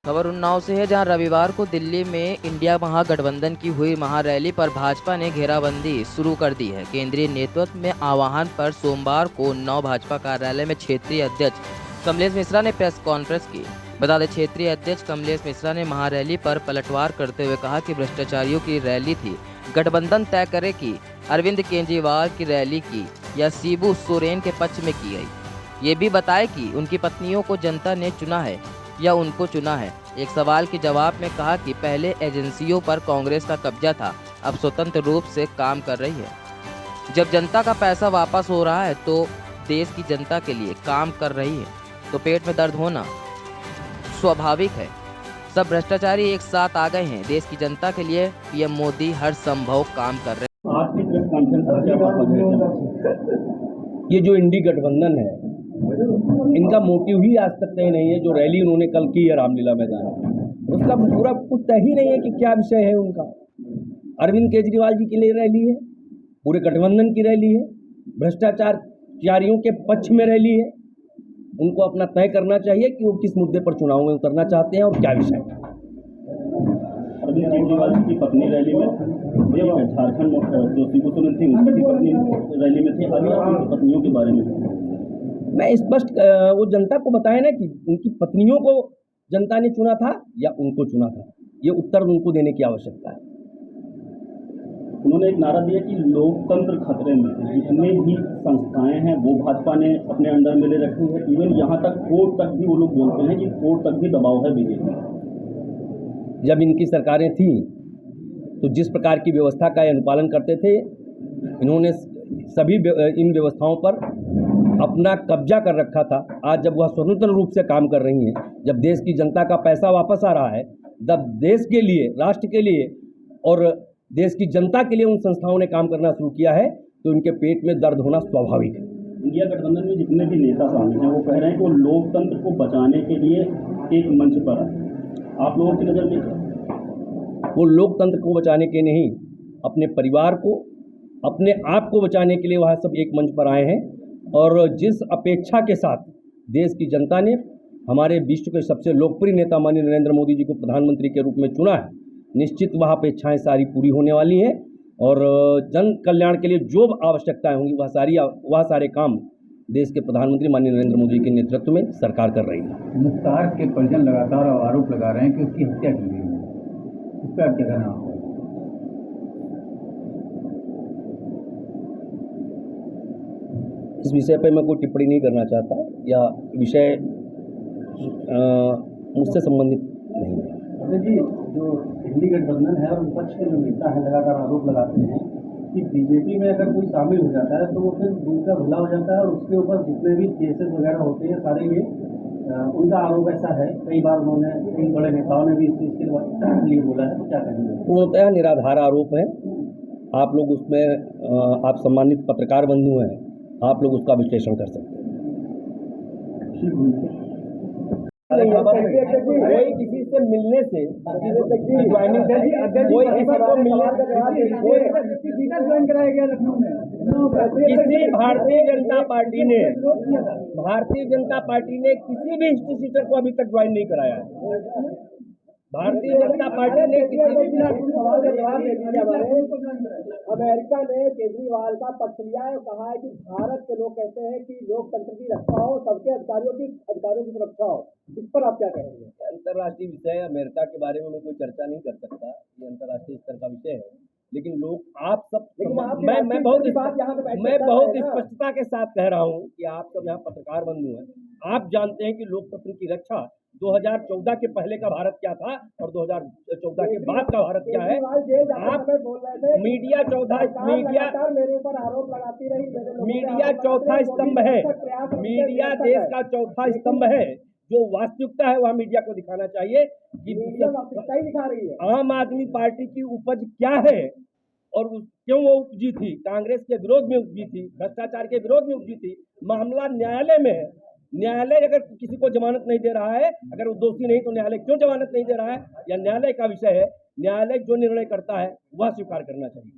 खबर उन्नाव से है, जहां रविवार को दिल्ली में इंडिया महागठबंधन की हुई महारैली पर भाजपा ने घेराबंदी शुरू कर दी है। केंद्रीय नेतृत्व में आह्वान पर सोमवार को 9 भाजपा कार्यालय में क्षेत्रीय अध्यक्ष कमलेश मिश्रा ने प्रेस कॉन्फ्रेंस की। बता दें, क्षेत्रीय अध्यक्ष कमलेश मिश्रा ने महारैली पर पलटवार करते हुए कहा कि भ्रष्टाचारियों की रैली थी, गठबंधन तय करे कि अरविंद केजरीवाल की रैली की या शिबू सोरेन के पक्ष में की गई। ये भी बताए कि उनकी पत्नियों को जनता ने चुना है या उनको चुना है। एक सवाल के जवाब में कहा कि पहले एजेंसियों पर कांग्रेस का कब्जा था, अब स्वतंत्र रूप से काम कर रही है। जब जनता का पैसा वापस हो रहा है तो देश की जनता के लिए काम कर रही है, तो पेट में दर्द होना स्वाभाविक है। सब भ्रष्टाचारी एक साथ आ गए हैं। देश की जनता के लिए पीएम मोदी हर संभव काम कर रहे हैं। आज की प्रेस कॉन्फ्रेंस पर क्या बात? ये जो इंडी गठबंधन है, इनका मोटिव ही आज तक तय नहीं है। जो रैली उन्होंने कल की है रामलीला मैदान, उसका पूरा कुछ तय ही नहीं है कि क्या विषय है उनका। अरविंद केजरीवाल जी के लिए रैली है, पूरे गठबंधन की रैली है, भ्रष्टाचारियों के पक्ष में रैली है। उनको अपना तय करना चाहिए कि वो किस मुद्दे पर चुनाव में उतरना चाहते हैं और क्या विषय है। अरविंद केजरीवाल जी की पत्नी रैली में, झारखंड जो शिबू सोरेन थी उनकी पत्नी रैली में थी। अभी पत्नियों के बारे में मैं स्पष्ट वो जनता को बताया ना कि उनकी पत्नियों को जनता ने चुना था या उनको चुना था। ये उत्तर उनको देने की आवश्यकता है। उन्होंने एक नारा दिया कि लोकतंत्र खतरे में, जितने भी संस्थाएं हैं वो भाजपा ने अपने अंडर में ले रखी है। इवन यहाँ तक कोर्ट तक भी वो लोग बोलते हैं कि कोर्ट तक भी दबाव है बीजेपी। जब इनकी सरकारें थी तो जिस प्रकार की व्यवस्था का अनुपालन करते थे, इन्होंने सभी इन व्यवस्थाओं पर अपना कब्जा कर रखा था। आज जब वह स्वतंत्र रूप से काम कर रही हैं, जब देश की जनता का पैसा वापस आ रहा है, जब देश के लिए, राष्ट्र के लिए और देश की जनता के लिए उन संस्थाओं ने काम करना शुरू किया है, तो उनके पेट में दर्द होना स्वाभाविक है। इंडिया गठबंधन में जितने भी नेता शामिल हैं वो कह रहे हैं कि वो लोकतंत्र को बचाने के लिए एक मंच पर है। आप लोगों की नज़र में वो लोकतंत्र को बचाने के नहीं, अपने परिवार को, अपने आप को बचाने के लिए वह सब एक मंच पर आए हैं। और जिस अपेक्षा के साथ देश की जनता ने हमारे विश्व के सबसे लोकप्रिय नेता माननीय नरेंद्र मोदी जी को प्रधानमंत्री के रूप में चुना है, निश्चित वह अपेक्षाएं सारी पूरी होने वाली हैं और जन कल्याण के लिए जो आवश्यकताएं होंगी वह सारे काम देश के प्रधानमंत्री माननीय नरेंद्र मोदी के नेतृत्व में सरकार कर रही है। मुख्तार के परिजन लगातार आरोप लगा रहे हैं कि उसकी हत्या की गई है, इस पर क्या कहना है? इस विषय पर मैं कोई टिप्पणी नहीं करना चाहता, या विषय मुझसे संबंधित नहीं है। जी, जो इंडी गठबंधन है और विपक्ष के जो नेता है लगातार आरोप लगाते हैं कि बीजेपी में अगर कोई शामिल हो जाता है तो वो फिर दूसरा भुला हो जाता है और उसके ऊपर जितने भी केसेस वगैरह होते हैं सारे ये उनका आरोप ऐसा है। कई बार उन्होंने, कई बड़े नेताओं ने भी इस चीज़ के लिए बोला है, तो क्या कहेंगे? पूर्णतः निराधार आरोप है। आप लोग उसमें, आप सम्मानित पत्रकार बंधु हैं, आप लोग उसका विश्लेषण कर सकते हैं। कोई किसी से मिलने से, ज्वाइनिंग से, कोई किसी को मिलने किसी भारतीय जनता पार्टी ने किसी भी हिस्ट्री सीटर को अभी तक ज्वाइन नहीं कराया है। भारतीय जनता पार्टी ने अमेरिका ने केजरीवाल का पक्ष लिया है और कहा है कि भारत के लोग कहते हैं कि लोकतंत्र की रक्षा हो, सबके अधिकारियों की सुरक्षा हो। इस पर आप क्या कहेंगे? अंतर्राष्ट्रीय विषय, अमेरिका के बारे में मैं कोई चर्चा नहीं कर सकता, ये अंतर्राष्ट्रीय स्तर का विषय है। लेकिन लोग आप सब, मैं बहुत स्पष्टता के साथ कह रहा हूँ कि आप सब यहाँ पत्रकार बंधु हैं, आप जानते हैं कि लोकतंत्र की रक्षा 2014 के पहले का भारत क्या था और 2014 के बाद का भारत क्या है। आप मीडिया मेरे ऊपर आरोप लगाती रही। मीडिया चौथा स्तंभ है, मीडिया देश का चौथा स्तंभ है। जो वास्तविकता है वह मीडिया को दिखाना चाहिए कि वास्तविकता ही दिखा रही है। आम आदमी पार्टी की उपज क्या है और क्यों वो उपजी थी। कांग्रेस के विरोध में उपजी थी, भ्रष्टाचार के विरोध में उपजी थी। मामला न्यायालय में है। न्यायालय अगर किसी को जमानत नहीं दे रहा है, अगर वो दोषी नहीं, तो न्यायालय क्यों जमानत नहीं दे रहा है, या न्यायालय का विषय है। न्यायालय जो निर्णय करता है वह स्वीकार करना चाहिए।